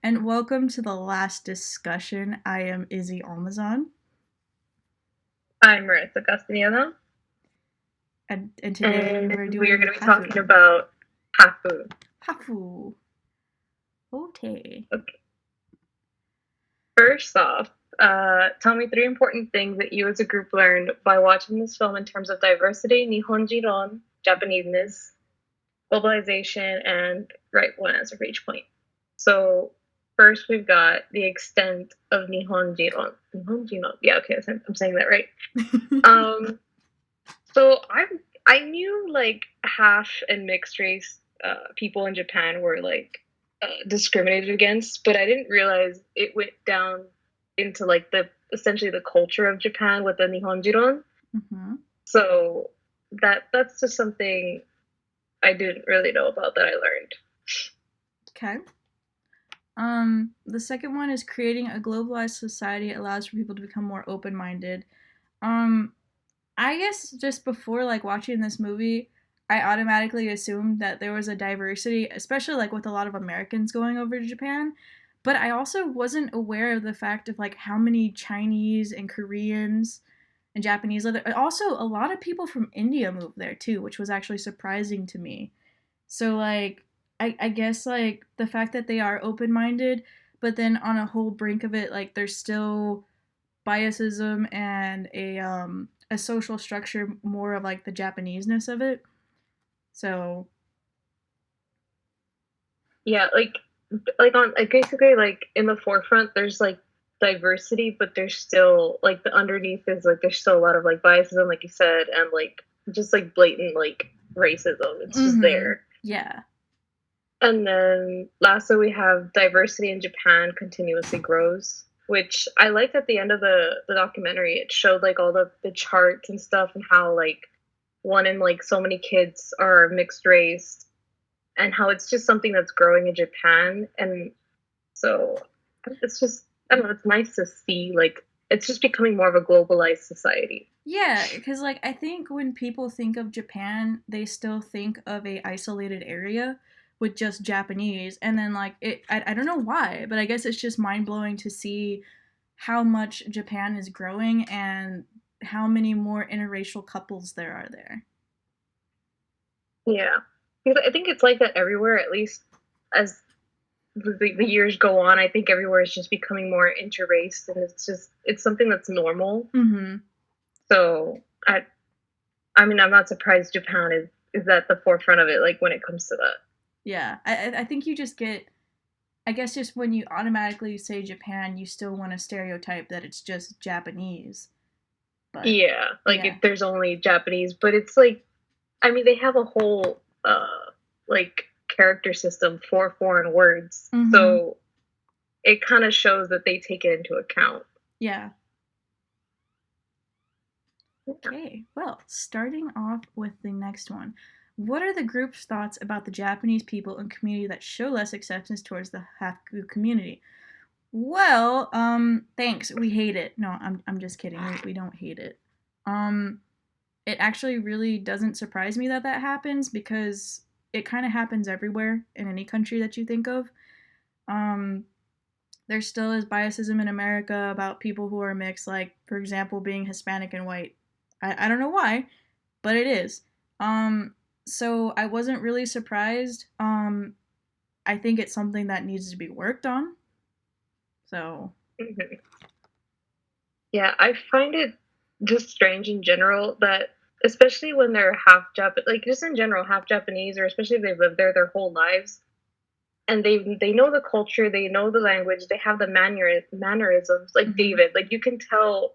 and welcome to the last discussion. I am Izzy Almazan, I'm Marissa Castellano, and today we're and we are doing going to be HAFU. talking about HAFU. HAFU. Okay. Okay. First off, tell me three important things that you as a group learned by watching this film in terms of diversity, Nihonjiron, Japaneseness, globalization, and write one answer for each point. So, first we've got the extent of Nihonjiron. Nihonjiron. Yeah, okay, I'm saying that right. Um, So I knew like half and mixed race people in Japan were like discriminated against, but I didn't realize it went down into like the essentially the culture of Japan with the Nihonjiron. hmm So that's just something I didn't really know about that I learned. Okay. The second one is creating a globalized society allows for people to become more open-minded. Um, I guess just before like watching this movie, I automatically assumed that there was a diversity, especially like with a lot of Americans going over to Japan. But I also wasn't aware of the fact of like how many Chinese and Koreans and Japanese live there. Also, a lot of people from India moved there too, which was actually surprising to me. So like I guess like the fact that they are open minded, but then on a whole brink of it, like there's still biasism and a social structure more of like the Japaneseness of it. So Yeah, like on like basically like in the forefront there's like diversity, but there's still like the underneath is like there's still a lot of like biasism, like you said, and like just like blatant like racism. It's just there. yeah. And then lastly, we have diversity in Japan continuously grows, which I liked at the end of the documentary. It showed like all the charts and stuff and how like one in like so many kids are mixed race and how it's just something that's growing in Japan. And so it's just, I don't know, it's nice to see like it's just becoming more of a globalized society. Yeah, because like I think when people think of Japan, they still think of a isolated area with just Japanese, and then like I don't know why, but I guess it's just mind blowing to see how much Japan is growing and how many more interracial couples there are there. Yeah. Because I think it's like that everywhere, at least as the years go on. I think everywhere is just becoming more interraced, and it's something that's normal. Mm-hmm. So I mean, I'm not surprised Japan is at the forefront of it, like when it comes to that. Yeah, I think you just get. I guess just when you automatically say Japan, you still want to stereotype that it's just Japanese. But Yeah, like yeah. there's only Japanese, but it's like I mean they have a whole like character system for foreign words, Mm-hmm. so it kind of shows that they take it into account. Yeah. Okay, well, starting off with the next one. What are the group's thoughts about the Japanese people and community that show less acceptance towards the HAFU community? Well, thanks. We hate it. No, I'm just kidding. We don't hate it. Um, it actually really doesn't surprise me that that happens because it kind of happens everywhere in any country that you think of. Um, there still is biasism in America about people who are mixed, like, for example, being Hispanic and white. I don't know why, but it is. Um, so I wasn't really surprised. I think it's something that needs to be worked on. So, Mhm. Yeah, I find it just strange in general that especially when they're half Jap like just in general half Japanese or especially if they've lived there their whole lives and they know the culture, they know the language, they have the mannerisms like mhm. David, like you can tell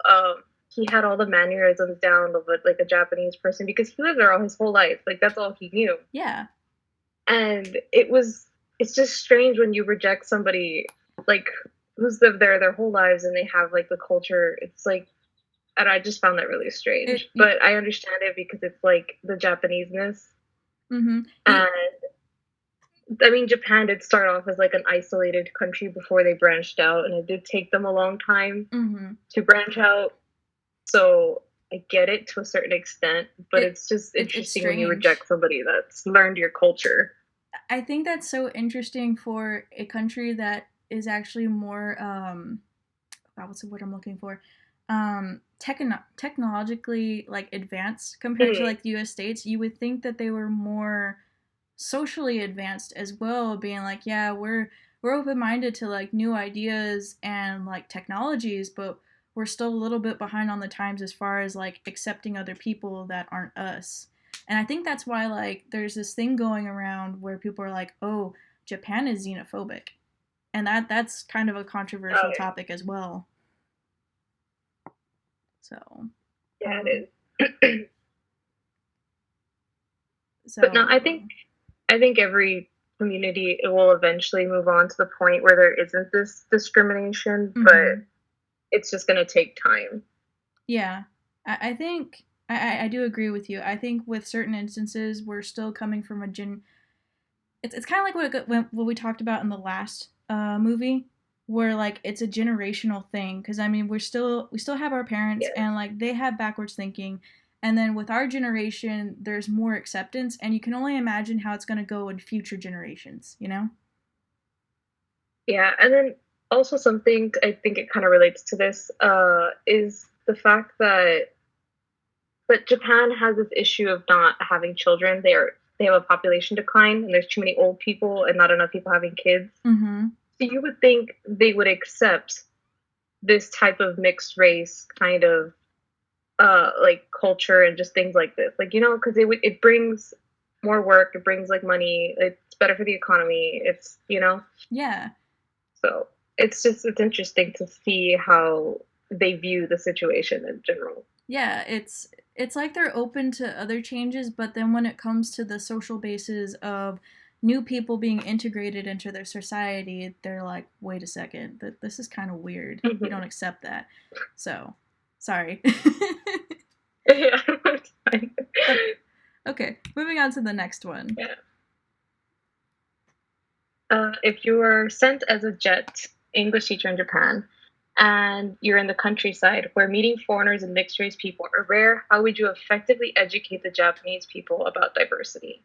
he had all the mannerisms down of like a Japanese person because he lived there all his whole life. Like that's all he knew. Yeah, And it's just strange when you reject somebody like who's lived there their whole lives and they have like the culture. It's like and I just found that really it. strange. But I understand it because it's like the Japaneseness. Mhm. And I mean, Japan did start off as like an isolated country before they branched out, and it did take them a long time Mhm. to branch out. So I get it to a certain extent, but it's just It's interesting when you strange. reject somebody that's learned your culture. I think that's so interesting for a country that is actually more what's the word I'm looking for? Technologically like advanced compared to Mhm. like the US states, you would think that they were more socially advanced as well, being like, yeah, we're open-minded to like new ideas and like technologies, but we're still a little bit behind on the times as far as like accepting other people that aren't us. And I think that's why like there's this thing going around where people are like, "Oh, Japan is xenophobic." And that's kind of a Oh controversial yeah, topic as well. So, yeah, um, it is. But no, so I think every community it will eventually move on to the point where there isn't this discrimination, but mhm. it's just going to take time. Yeah, I think I do agree with you. I think with certain instances, we're still coming from a gen. It's kind of like what we talked about in the last movie, where like it's a generational thing. Because I mean, we still have our parents, Yeah. and like they have backwards thinking, and then with our generation, there's more acceptance, and you can only imagine how it's going to go in future generations. You know? Yeah, and then also something I think it kind of relates to this is the fact that Japan has this issue of not having children. They have a population decline, and there's too many old people and not enough people having kids. Mm-hmm. So you would think they would accept this type of mixed race kind of like culture and just things like this, like because it brings more work, it brings like money, it's better for the economy, it's. Yeah. So it's interesting to see how they view the situation in general. Yeah, it's like they're open to other changes, but then when it comes to the social basis of new people being integrated into their society, they're like, wait a second, this is kind of weird. We don't Hmm. accept that. So, sorry. Yeah. It's fine. Okay, moving on to the next one. Yeah. If you were sent as a jet English teacher in Japan and you're in the countryside where meeting foreigners and mixed race people are rare, how would you effectively educate the Japanese people about diversity?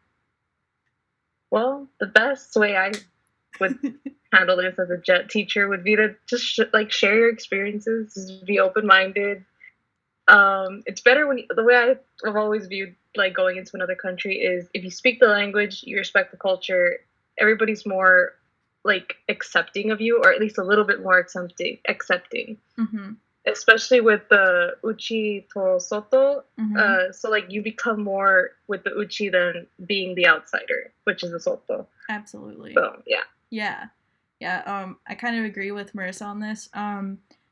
Well, the best way I would handle this as a jet teacher would be to just like share your experiences, just be open minded. It's better when the way I've always viewed like going into another country is if you speak the language, you respect the culture, everybody's more like accepting of you, or at least a little bit more accepting, Mm-hmm. especially with the uchi to soto. Mm-hmm. So like you become more with the uchi than being the outsider, which is the soto. Absolutely. So yeah. Yeah. Yeah, I kind of agree with Marissa on this.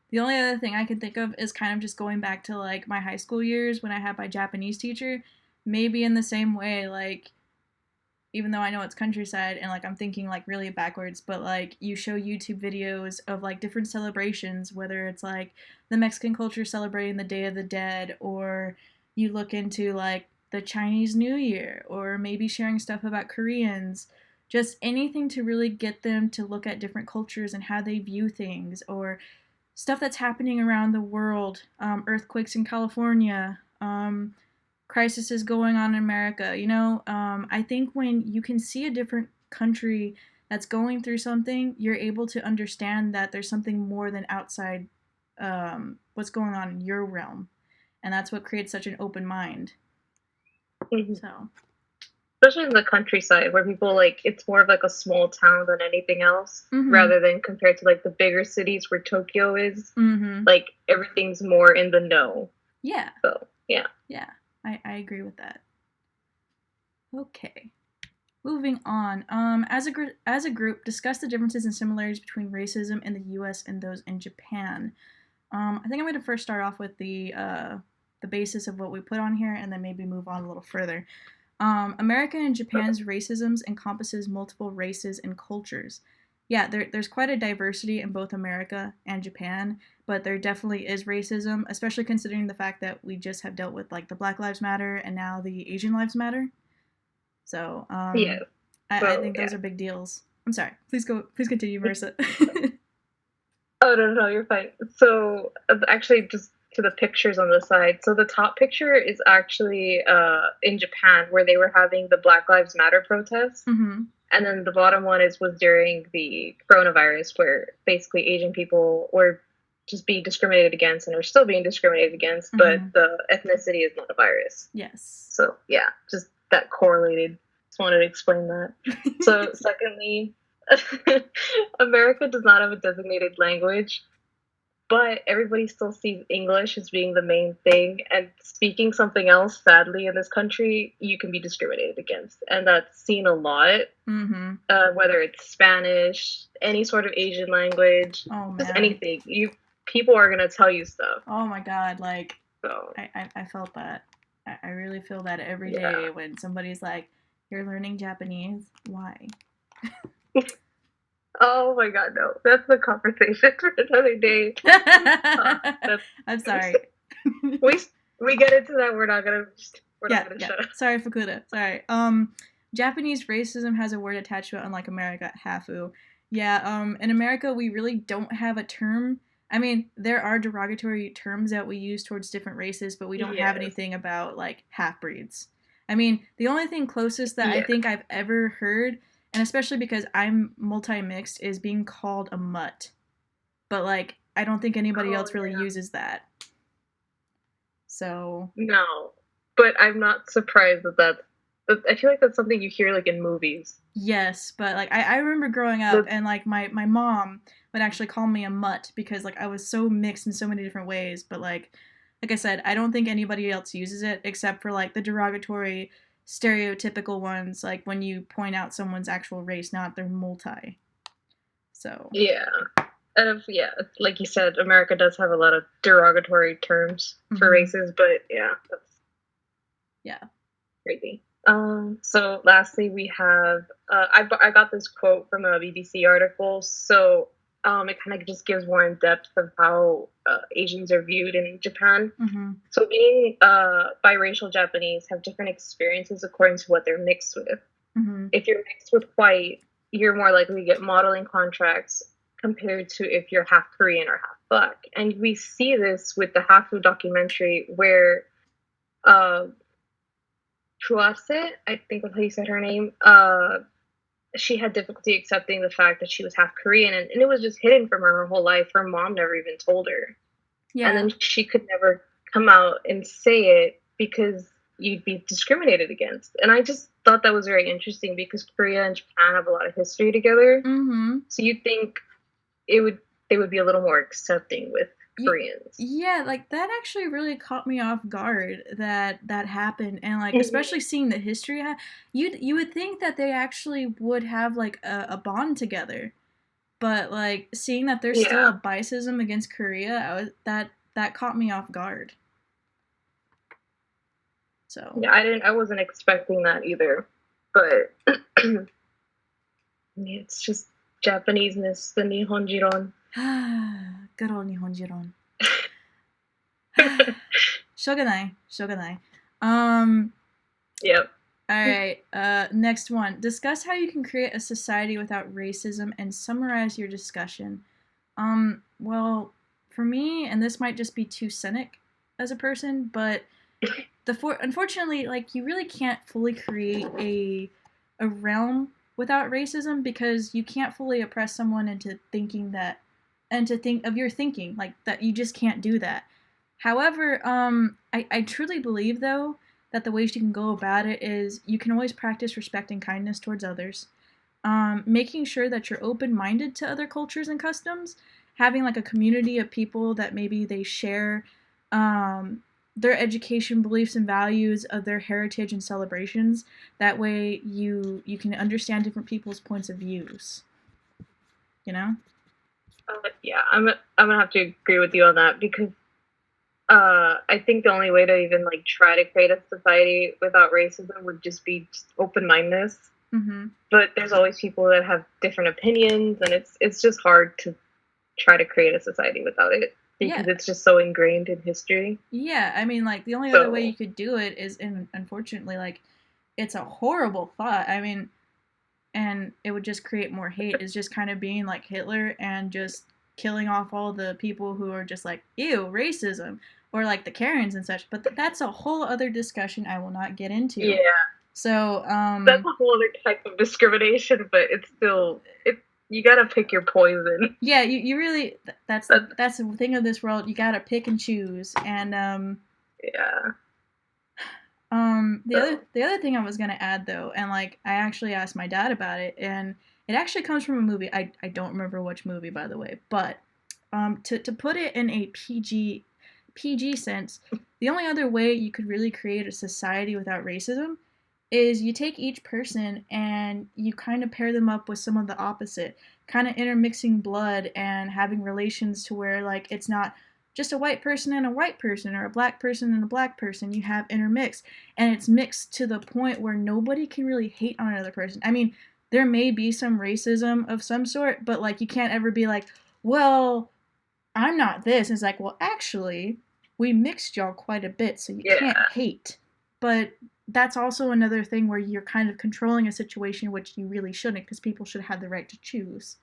The only other thing I can think of is kind of just going back to like my high school years when I had my Japanese teacher. Maybe in the same way, like even though I know it's countryside and like I'm thinking like really backwards, but like you show YouTube videos of like different celebrations, whether it's like the Mexican culture celebrating the Day of the Dead, or you look into like the Chinese New Year, or maybe sharing stuff about Koreans, just anything to really get them to look at different cultures and how they view things, or stuff that's happening around the world, earthquakes in California, crisis is going on in America. I think when you can see a different country that's going through something, you're able to understand that there's something more than outside what's going on in your realm. And that's what creates such an open mind. Mhm. So, Especially in the countryside where people like it's more of like a small town than anything else, mm-hmm, rather than compared to like the bigger cities where Tokyo is. mm-hmm. Like everything's more in the know. Yeah, So yeah. yeah, I agree with that. Okay. Moving on. As a group, discuss the differences and similarities between racism in the U.S. and those in Japan. I think I'm going to first start off with the basis of what we put on here, and then maybe move on a little further. America and Japan's racisms encompasses multiple races and cultures. Yeah, there's quite a diversity in both America and Japan, but there definitely is racism, especially considering the fact that we just have dealt with like the Black Lives Matter and now the Asian Lives Matter. So Yeah. I So think those yeah. are big deals. I'm sorry. Please go. Please continue, Marissa. Oh no, no, you're fine. So actually, just to the pictures on the side. So the top picture is actually in Japan where they were having the Black Lives Matter protests. Mm-hmm. And then the bottom one was during the coronavirus, where basically Asian people were just being discriminated against and are still being discriminated against, but the ethnicity is not a virus. Yes. So yeah, just that correlated. Just wanted to explain that. So secondly, America does not have a designated language, but everybody still sees English as being the main thing. And speaking something else, sadly, in this country, you can be discriminated against. And that's seen a lot, whether it's Spanish, any sort of Asian language, just anything. People are going to tell you stuff. Oh my God. Like, so. I felt that. I really feel that every day when somebody's like, you're learning Japanese. Why? Oh my God, no. That's the conversation for another day. I'm sorry. We get into that. We're not gonna shut up. Sorry, Fukuda. Sorry. Japanese racism has a word attached to it, unlike America, HAFU. Yeah. In America, we really don't have a term. I mean, there are derogatory terms that we use towards different races, but we don't have anything about like half breeds. I mean, the only thing closest that I think I've ever heard, and especially because I'm multi-mixed, is being called a mutt. But like, I don't think anybody else really uses that. So no, but I'm not surprised that I feel like that's something you hear like in movies. Yes, but like I remember growing up and like my mom would actually call me a mutt because like I was so mixed in so many different ways. But like I said, I don't think anybody else uses it except for like the derogatory, stereotypical ones, like when you point out someone's actual race, not their multi. So yeah. And like you said, America does have a lot of derogatory terms for races, but that's crazy. So lastly, we have I got this quote from a BBC article. So it kind of just gives more in depth of how Asians are viewed in Japan. So being biracial Japanese have different experiences according to what they're mixed with. If you're mixed with white, you're more likely to get modeling contracts compared to if you're half Korean or half Black. And we see this with the HAFU documentary where Chuase, I think that's how you said her name, she had difficulty accepting the fact that she was half Korean, and it was just hidden from her whole life. Her mom never even told her. Yeah. And then she could never come out and say it because you'd be discriminated against. And I just thought that was very interesting because Korea and Japan have a lot of history together. So you'd think they would be a little more accepting with Koreans. Yeah, like that actually really caught me off guard that happened, and like especially seeing the history, you would think that they actually would have like a bond together, but like seeing that there's still a biasism against Korea, that caught me off guard. So yeah, I wasn't expecting that either, but it's just Japanese-ness, the Nihonjiron. Good old Nihonjiron. Shogunai. Yep. Alright, next one. Discuss how you can create a society without racism and summarize your discussion. Well, for me, and this might just be too cynic as a person, but unfortunately, like, you really can't fully create a realm without racism because you can't fully oppress someone into thinking that, and to think of your thinking, like, that you just can't do that. However, I truly believe, though, that the ways you can go about it is you can always practice respect and kindness towards others, making sure that you're open-minded to other cultures and customs, having like a community of people that maybe they share their education, beliefs, and values of their heritage and celebrations. That way you can understand different people's points of views. You know? Yeah, I'm gonna have to agree with you on that because I think the only way to even like try to create a society without racism would just be open-mindedness. But there's always people that have different opinions, and it's just hard to try to create a society without it because it's just so ingrained in history. Yeah, I mean, like the only other way you could do it is, and unfortunately, like it's a horrible thought. I mean, and it would just create more hate. Is just kind of being like Hitler and just killing off all the people who are just like, ew, racism, or like the Karens and such. But that's a whole other discussion I will not get into. Yeah. So That's a whole other type of discrimination, but it's still it. You gotta pick your poison. yeah, you really That's that's the thing of this world. You gotta pick and choose. And yeah. the So other thing I was gonna add though, and like I actually asked my dad about it, and it actually comes from a movie. I don't remember which movie, by the way, but to put it in a PG sense, the only other way you could really create a society without racism is you take each person and you kind of pair them up with some of the opposite, kind of intermixing blood and having relations to where like it's not just a white person and a white person or a black person and a black person. You have intermix, and it's mixed to the point where nobody can really hate on another person. I mean, there may be some racism of some sort, but like you can't ever be like, well, I'm not this. And it's like, well, actually, we mixed y'all quite a bit, so you can't yeah, hate. But that's also another thing where you're kind of controlling a situation which you really shouldn't, because people should have the right to choose.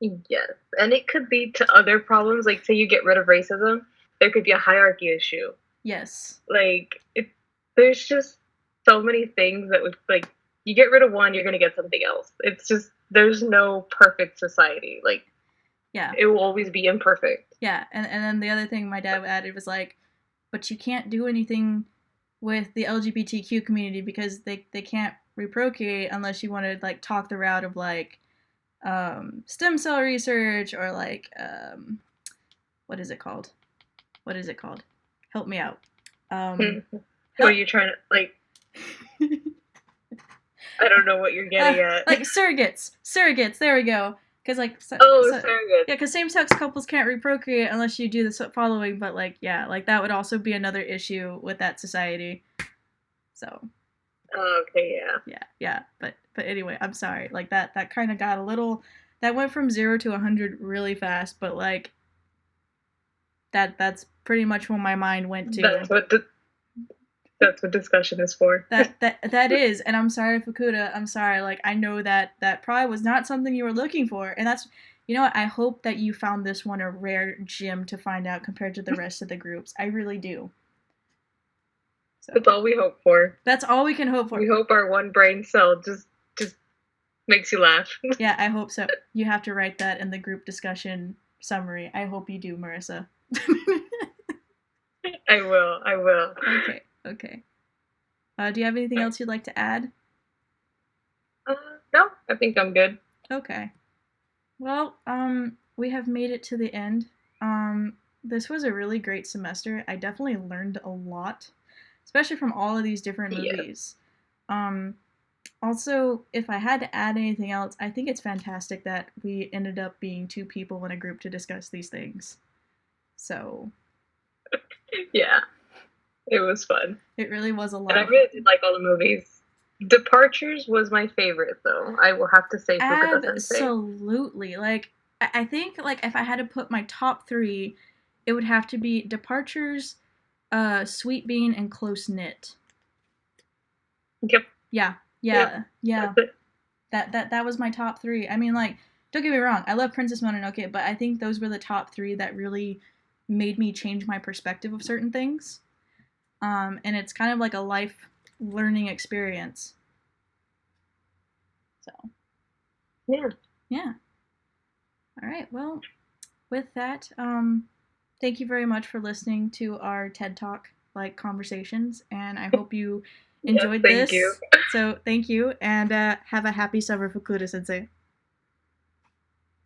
yes, and it could lead to other problems. Like, say you get rid of racism, there could be a hierarchy issue. Yes. Like, there's just so many things that would like you get rid of one, you're gonna get something else. It's just there's no perfect society. Like, Yeah. it will always be imperfect. Yeah. And then the other thing my dad added was like, but you can't do anything with the LGBTQ community because they can't reprocreate unless you want to like talk the route of like stem cell research or like what is it called? What is it called? Help me out. Hmm. What are Help. you trying to like? I don't know what you're getting at. Like surrogates. There we go. Because like Oh, surrogate. yeah, because same-sex couples can't reprocreate unless you do the following. But like yeah, like that would also be another issue with that society. So Oh, okay, yeah. yeah. But anyway, I'm sorry. Like that kind of got a little. That went from 0 to 100 really fast. But like that's pretty much where my mind went to. That's what discussion is for. That is, and I'm sorry, Fukuda. I'm sorry. Like I know that probably was not something you were looking for, and that's, you know what? I hope that you found this one a rare gem to find out compared to the rest of the groups. I really do. So That's all we hope for. that's all we can hope for. We hope our one brain cell just makes you laugh. Yeah, I hope so. You have to write that in the group discussion summary. I hope you do, Marissa. I will. I will. Okay. Okay. Do you have anything else you'd like to add? No, I think I'm good. Okay. Well, we have made it to the end. This was a really great semester. I definitely learned a lot, especially from all of these different Yeah. movies. Um, Also, if I had to add anything else, I think it's fantastic that we ended up being two people in a group to discuss these things. So, Yeah. It was fun. it really was a lot And I of really did like all the movies. Departures was my favorite, though. I will have to say Fukuda Sensei. absolutely. Like, I think like if I had to put my top three, it would have to be Departures, Sweet Bean, and Close Knit. Yep. Yeah, Yep. yeah. That's it. That was my top three. I mean, like, don't get me wrong, I love Princess Mononoke, but I think those were the top three that really made me change my perspective of certain things. And it's kind of like a life learning experience. So Yeah. yeah. All right. Well, with that, thank you very much for listening to our TED Talk like conversations, and I hope you enjoyed Thank you. this. So thank you, and have a happy summer, Fukuda Sensei.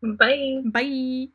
Bye. Bye.